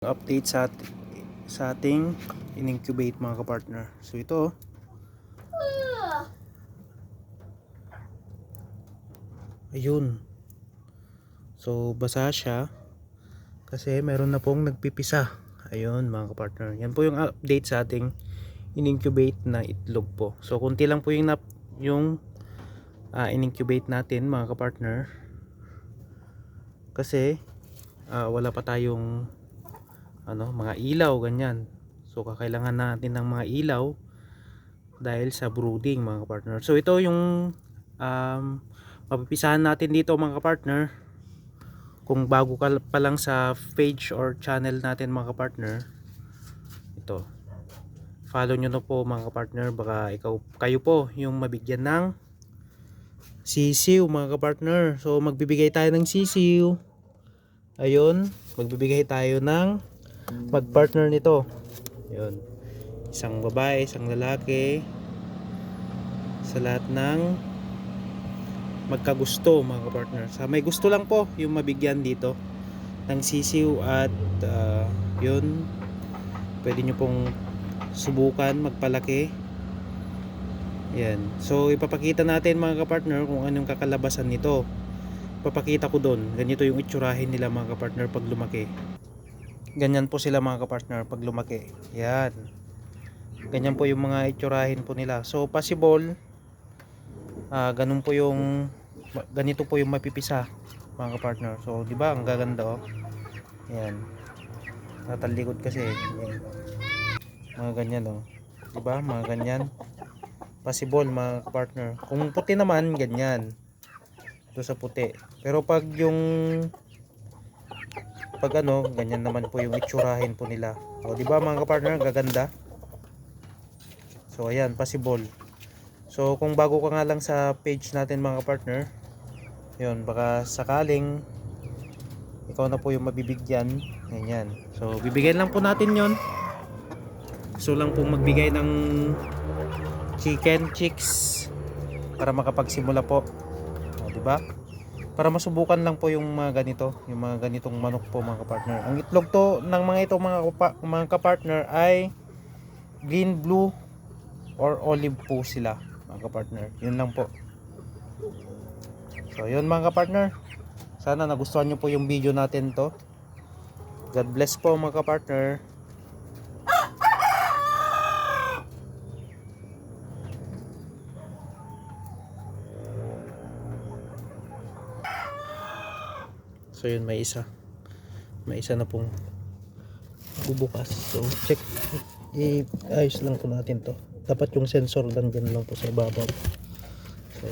Update sa ating in-incubate mga kapartner. So ito, ayun. So basa siya kasi meron na pong nagpipisa. Ayun mga kapartner. Yan po yung update sa ating in-incubate na itlog po. So kunti lang po yung in-incubate natin mga kapartner. Kasi wala pa tayong mga ilaw ganyan. So kakailangan natin ng mga ilaw dahil sa brooding mga kapartner. So ito yung mapipisahan natin dito mga kapartner. Kung bago ka pa lang sa page or channel natin mga kapartner, ito, follow nyo na po mga kapartner. Baka kayo po yung mabigyan ng sisiw mga kapartner. So magbibigay tayo ng sisiw. Ayun, magbibigay tayo ng magpartner nito. Ayun, isang babae, isang lalaki, sa lahat ng magkagusto mga kapartner. Sa may gusto lang po yung mabigyan dito ng sisiw at yun, pwede nyo pong subukan magpalaki. Yan. So ipapakita natin mga kapartner kung anong kakalabasan nito. Ipapakita ko doon. Ganito yung itsurahin nila mga kapartner pag lumaki. Ganyan po sila mga kapartner pag lumaki. Yan. Ganyan po yung mga itsurahin po nila. So possible ganun po yung ganito po yung mapipisa mga kapartner. So di ba ang gaganda oh. Yan. Tatalikod kasi. Yan. Mga ganyan oh. Di ba? Mga ganyan. Possible mga kapartner. Kung puti naman ganyan. Ito sa puti. Pero pag ganyan naman po yung itsurahin po nila. O di ba mga kapartner, gaganda. So ayan, possible. So kung bago ka nga lang sa page natin mga kapartner, yun, baka sakaling ikaw na po yung mabibigyan. Ganyan. So bibigyan lang po natin yon. So lang po magbigay ng chicken chicks para makapagsimula po. O di ba? Para masubukan lang po yung mga ganito, yung mga ganitong manok po mga kapartner. Ang itlog to ng mga ito mga kapartner ay green, blue or olive po sila mga kapartner. Yun lang po. So yun mga kapartner, sana nagustuhan nyo po yung video natin to. God bless po mga kapartner. So yun, may isa na pong bubukas. So check, i-ayos lang po natin to. Dapat yung sensor lang dyan lang po sa ibabaw. So